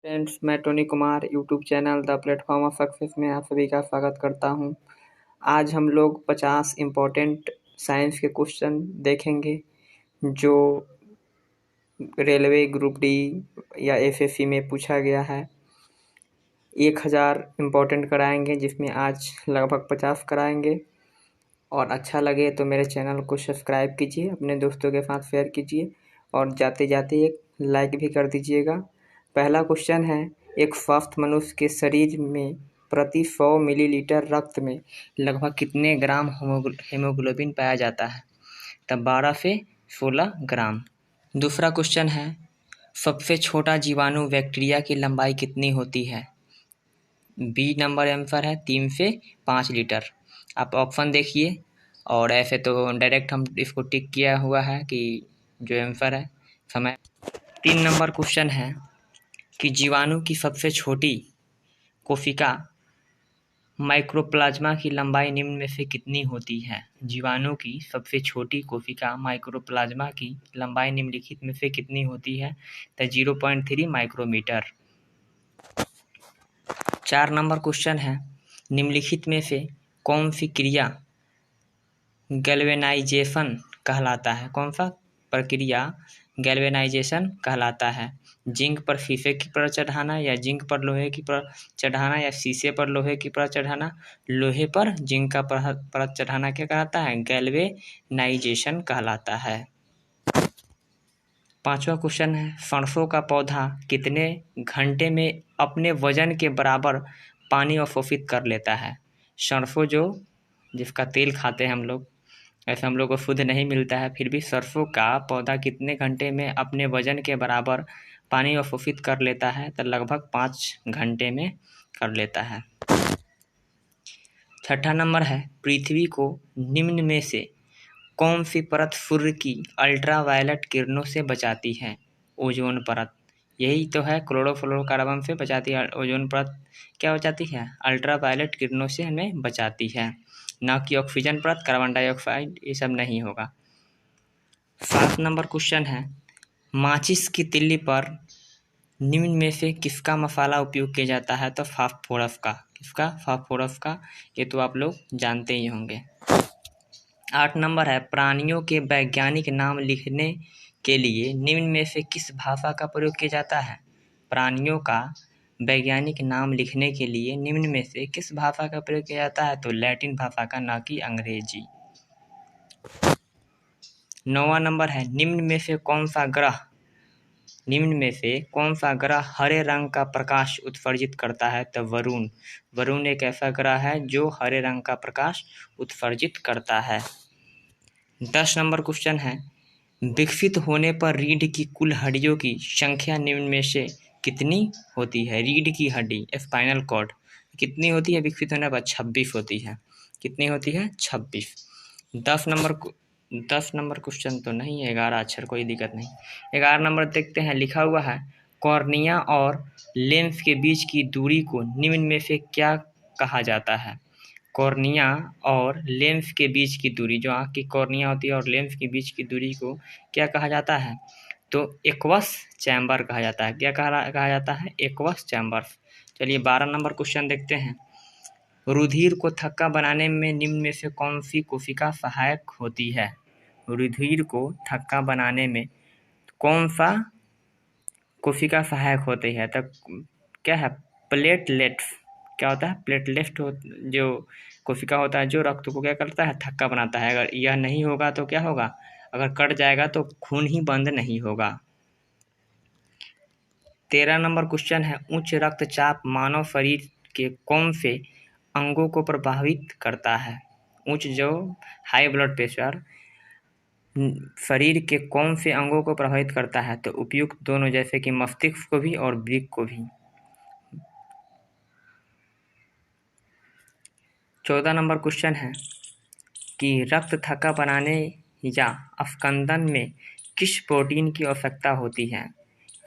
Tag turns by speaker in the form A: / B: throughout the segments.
A: Friends, मैं Tony Kumar YouTube channel the platform of success में आप सभी का स्वागत करता हूं। आज हम लोग 50 इम्पोर्टेंट साइंस के क्वेश्चन देखेंगे जो रेलवे ग्रुप डी या एसएससी में पूछा गया है। 1000 इम्पोर्टेंट कराएंगे जिसमें आज लगभग 50 कराएंगे। और अच्छा लगे तो मेरे चैनल को सब्सक्राइब कीजिए, अपने दोस्तों के साथ शेयर कीजिए और जाते जाते एक लाइक भी कर दीजिएगा। पहला क्वेश्चन है, एक स्वस्थ मनुष्य के शरीर में प्रति 100 मिलीलीटर रक्त में लगभग कितने ग्राम हेमोग्लोबिन पाया जाता है? तब 12 से 16 ग्राम। दूसरा क्वेश्चन है, सबसे छोटा जीवाणु बैक्टीरिया की लंबाई कितनी होती है? बी नंबर आंसर है 3 से 5 लीटर। आप ऑप्शन देखिए और ऐसे तो डायरेक्ट हम इसको टिक किया हुआ है कि जो आंसर है समय। 3 नंबर क्वेश्चन है कि जीवाणु की सबसे छोटी कोशिका माइक्रोप्लाज्मा की लंबाई निम्न में से कितनी होती है? जीवाणु की सबसे छोटी कोशिका माइक्रोप्लाज्मा की लंबाई निम्नलिखित में से कितनी होती है? तो 0.3 माइक्रोमीटर। 4 नंबर क्वेश्चन है, निम्नलिखित में से कौन सी क्रिया गैल्वेनाइजेशन कहलाता है? कौन सा प्रक्रिया गैल्वेनाइजेशन कहलाता है? जिंक पर शीशे की परत चढ़ाना, या जिंक पर लोहे की परत चढ़ाना, या शीशे पर लोहे की परत चढ़ाना? लोहे पर जिंक का परत चढ़ाना क्या कहलाता है? गैल्वेनाइजेशन कहलाता है। 5वां क्वेश्चन है, सरसों का पौधा कितने घंटे में अपने वजन के बराबर पानी अवशोषित कर लेता है? सरसों जिसका तेल खाते हैं हम लोग, ऐसा हम लोग को शुद्ध नहीं मिलता है, फिर भी सरसों का पौधा कितने घंटे में अपने वजन के बराबर पानी अवशोषित कर लेता है? तो लगभग 5 घंटे में कर लेता है। 6ठा नंबर है, पृथ्वी को निम्न में से कौन सी परत सूर्य की अल्ट्रावायलेट किरणों से बचाती है? ओजोन परत। यही तो है, क्लोरोफ्लोरोकार्बन से बचाती है। ओजोन परत क्या बचाती है? अल्ट्रावायलेट किरणों से हमें बचाती है, ना कि ऑक्सीजन परत, कार्बन डाइऑक्साइड, ये सब नहीं होगा। 7 नंबर क्वेश्चन है, माचिस की तिल्ली पर निम्न में से किसका मसाला उपयोग किया जाता है? तो फास्फोरस का। किसका? फास्फोरस का। ये तो आप लोग जानते ही होंगे। 8 नंबर है, प्राणियों के वैज्ञानिक नाम लिखने के लिए निम्न में से किस भाषा का प्रयोग किया जाता है? प्राणियों का वैज्ञानिक नाम लिखने के लिए निम्न में से किस भाषा का प्रयोग किया जाता है? तो लैटिन भाषा का, ना कि अंग्रेजी। 9वां नंबर है, निम्न में से कौन सा ग्रह हरे रंग का प्रकाश उत्सर्जित करता है? तो वरुण। वरुण एक ऐसा ग्रह है जो हरे रंग का प्रकाश उत्सर्जित करता है। 10 नंबर क्वेश्चन है, विकसित होने पर रीढ़ की कुल हड्डियों की संख्या निम्न में से कितनी होती है? रीढ़ की हड्डी, स्पाइनल कॉर्ड, कितनी होती है विकसित होने पर? 26 होती है। कितनी होती है? 26। 10 नंबर क्वेश्चन तो नहीं है, 11 अक्षर, कोई दिक्कत नहीं। 11 नंबर देखते हैं, लिखा हुआ है, कॉर्निया और लेंस के बीच की दूरी को निम्न में से क्या कहा जाता है? कॉर्निया और लेंस के बीच की दूरी, जो आँख की कॉर्निया होती है और लेंस के बीच की दूरी को क्या कहा जाता है? तो एक्वस चैम्बर कहा जाता है। क्या कहा जाता है? Aqueous chamber. चलिए 12 नंबर क्वेश्चन देखते हैं, रुधिर को थक्का बनाने में निम्न में से कौन सी कोशिका सहायक होती है? रुधिर को थक्का बनाने में कौन सा कोशिका सहायक होती है? तो क्या है? प्लेटलेट्स। क्या होता है? प्लेटलेट जो कोशिका होता है जो रक्त को क्या करता है? थक्का बनाता है। अगर यह नहीं होगा तो क्या होगा? अगर कट जाएगा तो खून ही बंद नहीं होगा। 13 नंबर क्वेश्चन है, उच्च रक्तचाप मानव शरीर के कौन से अंगों को प्रभावित करता है? हाई ब्लड प्रेशर शरीर के कौन से अंगों को प्रभावित करता है? तो उपयुक्त दोनों, जैसे कि मस्तिष्क को भी और वृक्क को भी। 14 नंबर क्वेश्चन है कि रक्त थक्का बनाने या अफकंदन में किस प्रोटीन की आवश्यकता होती है?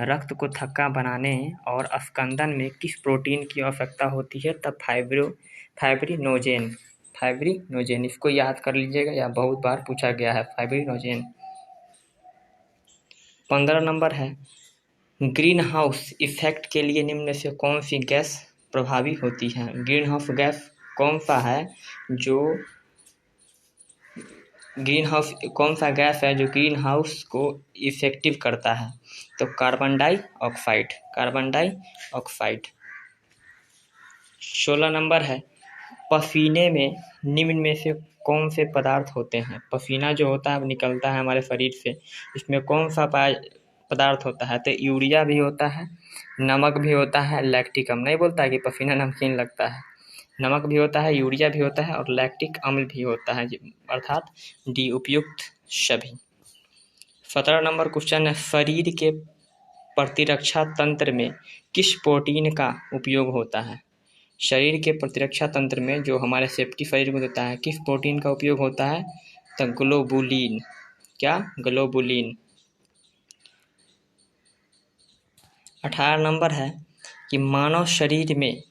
A: रक्त को थक्का बनाने और अफकंदन में किस प्रोटीन की आवश्यकता होती है? तब फाइब्रिनोजेन, इसको याद कर लीजिएगा, या बहुत बार पूछा गया है, फाइब्रिनोजेन। 15 नंबर है, ग्रीन हाउस इफेक्ट के लिए निम्न में से कौन सी गैस प्रभावी होती है? ग्रीन हाउस गैस कौन सा है जो ग्रीन हाउस कौन सा गैस है जो ग्रीन हाउस को इफेक्टिव करता है? तो कार्बन डाइऑक्साइड। 16 नंबर है, पसीने में निम्न में से कौन से पदार्थ होते हैं? पसीना जो होता है निकलता है हमारे शरीर से, इसमें कौन सा पदार्थ होता है? तो यूरिया भी होता है, नमक भी होता है, लैक्टिक अम्ल। नहीं बोलता है कि पसीना नमकीन लगता है, नमक भी होता है, यूरिया भी होता है और लैक्टिक अम्ल भी होता है, अर्थात डी उपयुक्त सभी। 17 नंबर क्वेश्चन है, शरीर के प्रतिरक्षा तंत्र में किस प्रोटीन का उपयोग होता है? शरीर के प्रतिरक्षा तंत्र में जो हमारे सेफ्टी शरीर को देता है, किस प्रोटीन का उपयोग होता है? तो ग्लोबुलिन। क्या? ग्लोबुलिन। 18 नंबर है कि मानव शरीर में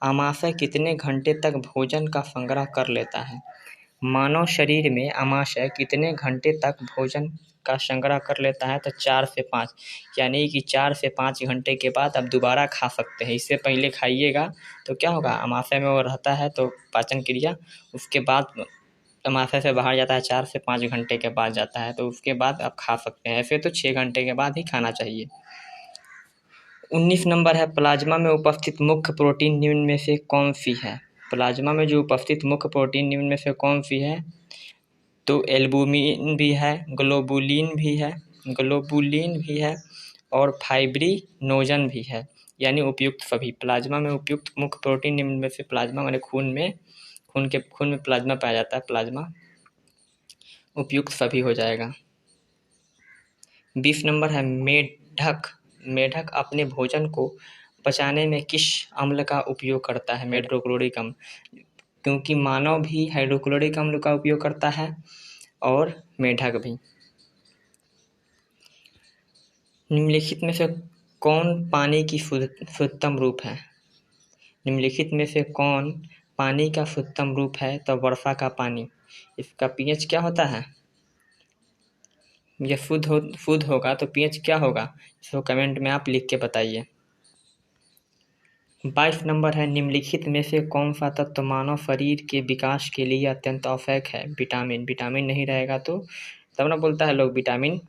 A: आमाशय कितने घंटे तक भोजन का संग्रह कर लेता है? मानव शरीर में आमाशय कितने घंटे तक भोजन का संग्रह कर लेता है? तो 4 से 5, यानी कि 4 से 5 घंटे के बाद आप दोबारा खा सकते हैं। इससे पहले खाइएगा तो क्या होगा, आमाशय में वो रहता है तो पाचन क्रिया, उसके बाद आमाशय से बाहर जाता है 4 से 5 घंटे के बाद जाता है, तो उसके बाद आप खा सकते हैं। ऐसे तो 6 घंटे के बाद ही खाना चाहिए। 19 नंबर है, प्लाज्मा में उपस्थित मुख्य प्रोटीन निम्न में से कौन सी है? प्लाज्मा में जो उपस्थित मुख्य प्रोटीन निम्न में से कौन सी है? तो एल्बुमिन भी है, ग्लोबुलिन भी है और फाइब्रिनोजन भी है, यानी उपयुक्त सभी। प्लाज्मा में उपयुक्त मुख्य प्रोटीन निम्न में से प्लाज्मा माने खून में प्लाज्मा पाया जाता है, प्लाज्मा उपयुक्त सभी हो जाएगा। 20 नंबर है, मेढक अपने भोजन को पचाने में किस अम्ल का उपयोग करता है? हाइड्रोक्लोरिक अम्ल, क्योंकि मानव भी हाइड्रोक्लोरिक अम्ल का उपयोग करता है और मेढक भी। निम्नलिखित में से कौन पानी की शुद्धतम रूप है? निम्नलिखित में से कौन पानी का शुद्धतम रूप है? तो वर्षा का पानी। इसका पीएच क्या होता है? यह शुद्ध होगा तो पीएच क्या होगा? इसको कमेंट में आप लिख के बताइए। 22 नंबर है, निम्नलिखित में से कौन सा तत्व मानव शरीर के विकास के लिए अत्यंत आवश्यक है? विटामिन नहीं रहेगा तो तब ना बोलता है लोग विटामिन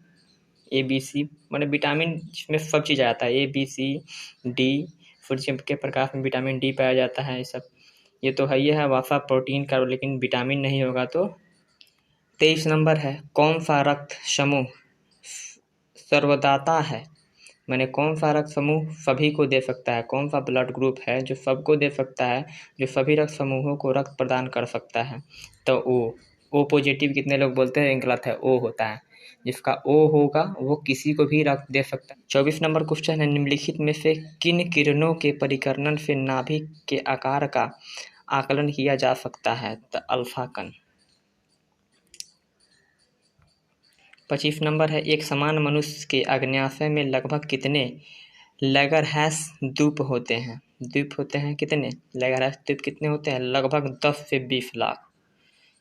A: ए बी सी, मतलब विटामिन जिसमें सब चीज़ आता है, ए बी सी डी, सूर्य के प्रकाश में विटामिन डी पाया जाता है, ये सब ये तो है, ये है वसा प्रोटीन का, लेकिन विटामिन नहीं होगा तो। 23 नंबर है, कौन सा रक्त समूह सर्वदाता है? मैंने कौन सा रक्त समूह सभी को दे सकता है? कौन सा ब्लड ग्रुप है जो सबको दे सकता है, जो सभी रक्त समूहों को रक्त प्रदान कर सकता है? तो ओ पॉजिटिव कितने लोग बोलते हैं? गलत है, ओ होता है। जिसका ओ होगा वो किसी को भी रक्त दे सकता है। 24 नंबर क्वेश्चन है, निम्नलिखित में से किन किरणों के परिकर्णन से नाभिक के आकार का आकलन किया जा सकता है? तो अल्फा कण। 25 नंबर है, एक समान मनुष्य के आग्नेयाशय में लगभग कितने लैगरहैंस द्वीप होते हैं? कितने लैगरहैंस द्वीप कितने होते हैं? लगभग 10 से 20 लाख।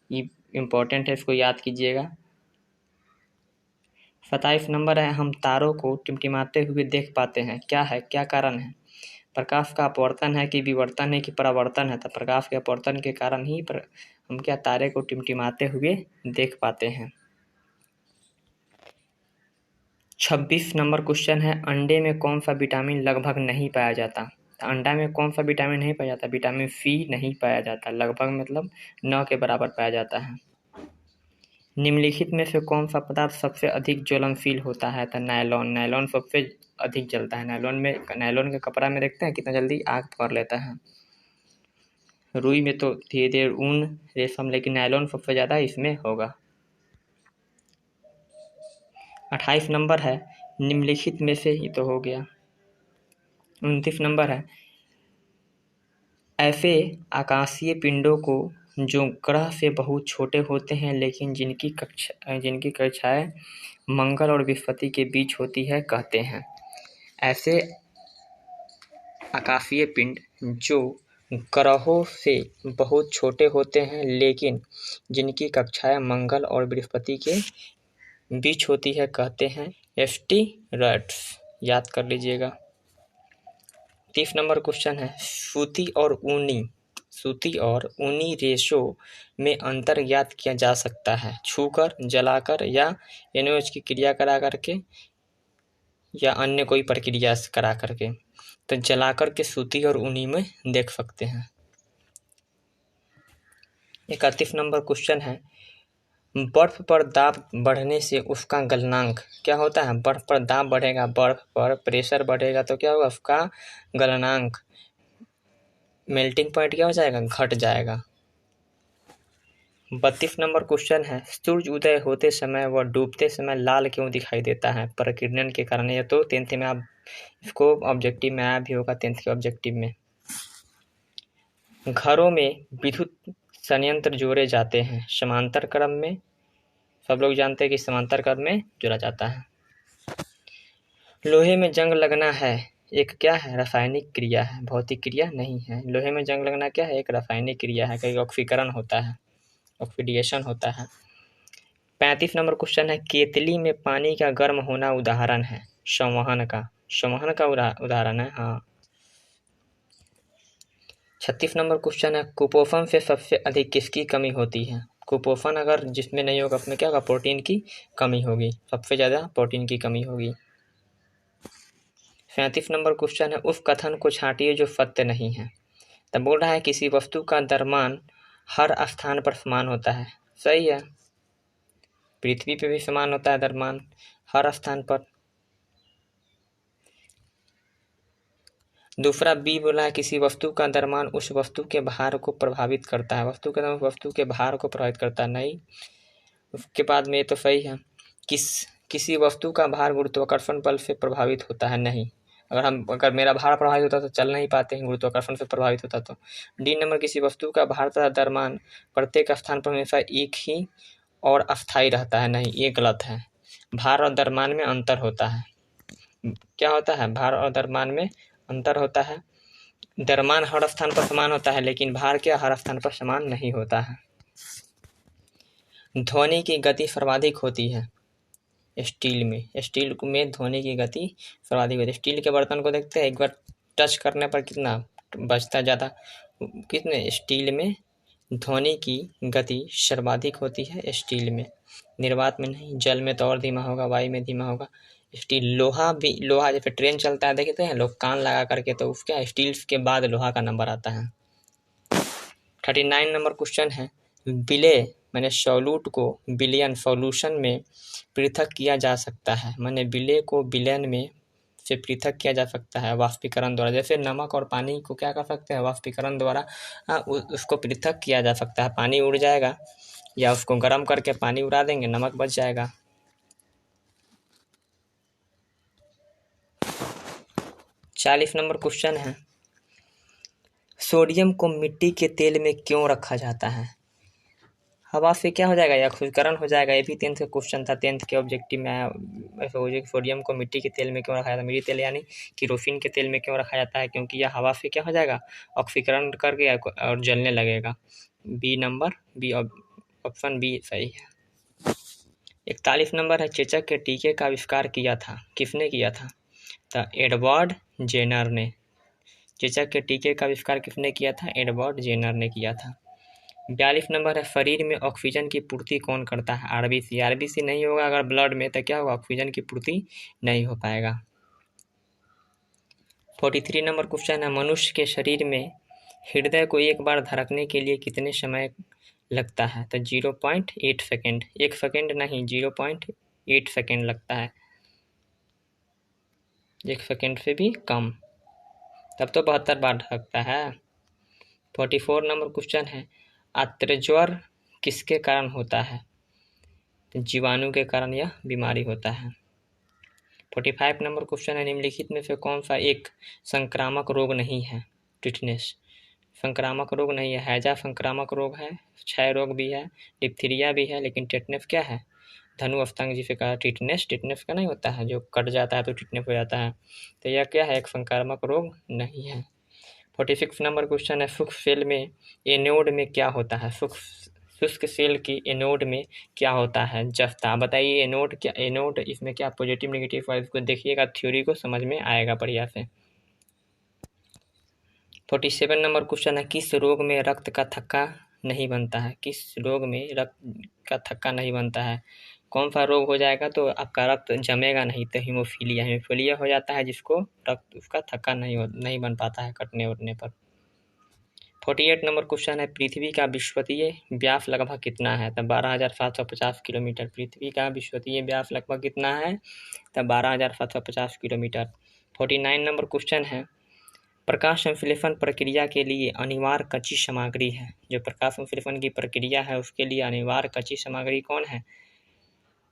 A: ये इम्पोर्टेंट है, इसको याद कीजिएगा। 27 नंबर है, हम तारों को टिमटिमाते हुए देख पाते हैं, क्या कारण है? प्रकाश का अपवर्तन है कि विवर्तन है कि परावर्तन है? तो प्रकाश के अपवर्तन के कारण ही हम क्या तारे को टिमटिमाते हुए देख पाते हैं। 26 नंबर क्वेश्चन है, अंडे में कौन सा विटामिन लगभग नहीं पाया जाता? अंडा में कौन सा विटामिन नहीं पाया जाता? विटामिन सी नहीं पाया जाता, लगभग मतलब 9 के बराबर पाया जाता है। निम्नलिखित में से कौन सा पदार्थ सबसे अधिक ज्वलनशील होता है? तो नायलॉन सबसे अधिक जलता है। नायलॉन के कपड़ा में देखते हैं कितना जल्दी आग पकड़ लेता है। रुई में तो धीरे धीरे ऊन, रेशम, लेकिन नायलॉन सबसे ज़्यादा इसमें होगा। 28 नंबर है, निम्नलिखित में से ही तो हो गया। 29 नंबर है, ऐसे आकाशीय पिंडों को जो ग्रह से बहुत छोटे होते हैं लेकिन जिनकी कक्षाएं मंगल और बृहस्पति के बीच होती है कहते हैं? ऐसे आकाशीय पिंड जो ग्रहों से बहुत छोटे होते हैं लेकिन जिनकी कक्षाएं मंगल और बृहस्पति के बीच होती है कहते हैं एस्टेरॉयड्स, याद कर लीजिएगा। 30 नंबर क्वेश्चन है, सूती और ऊनी रेशों में अंतर ज्ञात किया जा सकता है, छूकर, जलाकर या एनओएच की क्रिया करा करके या अन्य कोई प्रक्रिया करा करके। तो जलाकर के सूती और ऊनी में देख सकते हैं। 31 नंबर क्वेश्चन है, बर्फ पर दाब बढ़ने से उसका गलनांक क्या होता है। बर्फ पर दाब बढ़ेगा, बर्फ पर प्रेशर बढ़ेगा तो क्या होगा, उसका गलनांक मेल्टिंग पॉइंट क्या हो जाएगा, घट जाएगा। 32 नंबर क्वेश्चन है, सूर्य उदय होते समय व डूबते समय लाल क्यों दिखाई देता है, प्रकीर्णन के कारण। ये तो 10th में आप इसको ऑब्जेक्टिव में आया भी होगा, 10th के ऑब्जेक्टिव में। घरों में विद्युत संयंत्र जोड़े जाते हैं समांतर क्रम में, सब लोग जानते हैं कि समांतर क्रम में जोड़ा जाता है। लोहे में जंग लगना है, एक क्या है, रासायनिक क्रिया है, भौतिक क्रिया नहीं है। लोहे में जंग लगना क्या है, एक रासायनिक क्रिया है, कहीं ऑक्सीकरण होता है, ऑक्सीडेशन होता है। 35 नंबर क्वेश्चन है, केतली में पानी का गर्म होना उदाहरण है संवहन का उदाहरण है। हाँ। 36 नंबर क्वेश्चन है, कुपोषण से सबसे अधिक किसकी कमी होती है। कुपोषण अगर जिसमें नहीं होगा अपने क्या होगा, प्रोटीन की कमी होगी, सबसे ज़्यादा प्रोटीन की कमी होगी। 37 नंबर क्वेश्चन है, उस कथन को छांटिए जो सत्य नहीं है। तब बोल रहा है किसी वस्तु का द्रव्यमान हर स्थान पर समान होता है, सही है। पृथ्वी पे भी समान होता है द्रव्यमान हर स्थान पर। दूसरा बी बोला है, किसी वस्तु का द्रव्यमान उस वस्तु के भार को प्रभावित करता है, वस्तु का वस्तु के भार को प्रभावित करता है, नहीं। उसके बाद में ये तो सही है, किसी वस्तु का भार गुरुत्वाकर्षण बल से प्रभावित होता है, नहीं। अगर मेरा भार प्रभावित होता तो चल नहीं पाते, गुरुत्वाकर्षण से प्रभावित होता तो। डी नंबर, किसी वस्तु का भार तथा द्रव्यमान प्रत्येक स्थान पर हमेशा एक ही और अस्थायी रहता है, नहीं, ये गलत है। भार और द्रव्यमान में अंतर होता है। क्या होता है, भार और द्रव्यमान में अंतर होता है। द्रव्यमान हर स्थान पर समान होता है, लेकिन भार क्या हर स्थान पर समान नहीं होता है। ध्वनि की गति सर्वाधिक होती है स्टील में ध्वनि की गति सर्वाधिक होती है। स्टील के बर्तन को देखते हैं, एक बार टच करने पर कितना बजता ज़्यादा, कितने स्टील में ध्वनि की गति सर्वाधिक होती है स्टील में, निर्वात में नहीं। जल में तो और धीमा होगा, वायु में धीमा होगा। स्टील, लोहा जैसे ट्रेन चलता है देखते हैं लोग कान लगा करके, तो उसका स्टील के बाद लोहा का नंबर आता है। 39 नंबर क्वेश्चन है, विलेय मैंने सॉल्यूट को विलयन सॉल्यूशन में पृथक किया जा सकता है, मैंने विलेय को विलयन में से पृथक किया जा सकता है वाष्पीकरण द्वारा। जैसे नमक और पानी को क्या कर सकते हैं, वाष्पीकरण द्वारा उसको पृथक किया जा सकता है। पानी उड़ जाएगा या उसको गर्म करके पानी उड़ा देंगे, नमक बच जाएगा। 40 नंबर क्वेश्चन है, सोडियम को मिट्टी के तेल में क्यों रखा जाता है। हवा से क्या हो जाएगा, या ऑक्सीकरण हो जाएगा। ये भी 10th का क्वेश्चन था, 10th के ऑब्जेक्टिव में आया। सोडियम को मिट्टी के तेल में क्यों रखा जाता है, मिट्टी तेल यानी केरोसिन के तेल में क्यों रखा जाता है, क्योंकि यह हवा से क्या हो जाएगा, ऑक्सीकरण करके और जलने लगेगा। B number, B option B सही है। 41 नंबर है, चेचक के टीके का आविष्कार किया था, किसने किया था। तो एडवर्ड जेनर ने। चेचक के टीके का आविष्कार किसने किया था, एडवर्ड जेनर ने किया था। 42 नंबर है, शरीर में ऑक्सीजन की पूर्ति कौन करता है, आरबीसी। आरबीसी नहीं होगा अगर ब्लड में, तो क्या होगा, ऑक्सीजन की पूर्ति नहीं हो पाएगा। 43 नंबर क्वेश्चन है, मनुष्य के शरीर में हृदय को एक बार धड़कने के लिए कितने समय लगता है। तो 0.8 सेकेंड, 1 सेकेंड नहीं, 0.8 सेकेंड लगता है, 1 सेकेंड से भी कम, तब तो 72 बार धड़कता है। 44 नंबर क्वेश्चन है, आर्तज्वर किसके कारण होता है। तो जीवाणु के कारण यह बीमारी होता है। 45 नंबर क्वेश्चन है, निम्नलिखित में से कौन सा एक संक्रामक रोग नहीं है। टिटनेस संक्रामक रोग नहीं है, हैजा संक्रामक रोग है, क्षय रोग भी है, डिप्थीरिया भी है, लेकिन टिटनेस क्या है, धनु स्तंग जिसे कहा टिटनेस का नहीं होता है, जो कट जाता है तो टिटनेस हो जाता है। तो यह क्या है, एक संक्रामक रोग नहीं है। 46 नंबर क्वेश्चन है, सूक्ष्म सेल में एनोड में क्या होता है। सूक्ष्म शुष्क सेल की एनोड में क्या होता है? जस्ता। बताइए एनोड क्या, एनोड इसमें क्या पॉजिटिव नेगेटिव है, इसको देखिएगा, थ्योरी को समझ में आएगा बढ़िया से। 47 नंबर क्वेश्चन है, किस रोग में रक्त का थक्का नहीं बनता है? किस रोग में रक्त का थक्का नहीं बनता है? कौन सा रोग हो जाएगा तो आपका रक्त जमेगा नहीं, तो हीमोफीलिया। हीमोफीलिया हो जाता है जिसको रक्त उसका थक्का नहीं बन पाता है कटने उटने पर। 48 नंबर क्वेश्चन है, पृथ्वी का विश्वतीय व्यास लगभग कितना है? तब 12,750 किलोमीटर। पृथ्वी का विश्वतीय व्यास लगभग कितना है? तब 12,750 किलोमीटर। 49 नंबर क्वेश्चन है, प्रकाश संश्लेषण प्रक्रिया के लिए अनिवार्य कच्ची सामग्री है। जो प्रकाश संश्लेषण की प्रक्रिया है उसके लिए अनिवार्य कच्ची सामग्री कौन है?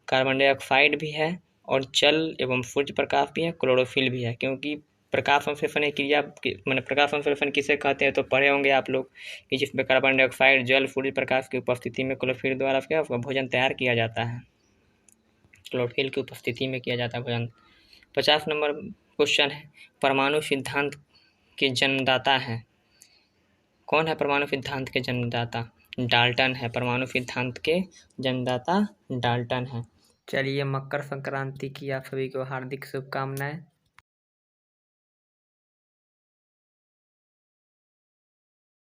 A: कार्बन डाइऑक्साइड भी है और जल एवं सूर्य प्रकाश भी है, क्लोरोफिल भी है। क्योंकि प्रकाश संश्लेषण क्रिया मैंने प्रकाश संश्लेषण किसे कहते हैं तो पढ़े होंगे आप लोग कि जिसमें कार्बन डाइऑक्साइड, जल, सूर्य प्रकाश की उपस्थिति में क्लोरोफिल द्वारा क्या भोजन तैयार किया जाता है। क्लोरोफिल की उपस्थिति में किया जाता है भोजन। 50 नंबर क्वेश्चन है, परमाणु सिद्धांत के जन्मदाता हैं? कौन है परमाणु सिद्धांत के जन्मदाता? डाल्टन है। परमाणु सिद्धांत के जन्मदाता डाल्टन है। चलिए, मकर संक्रांति की आप सभी को हार्दिक शुभकामनाएं।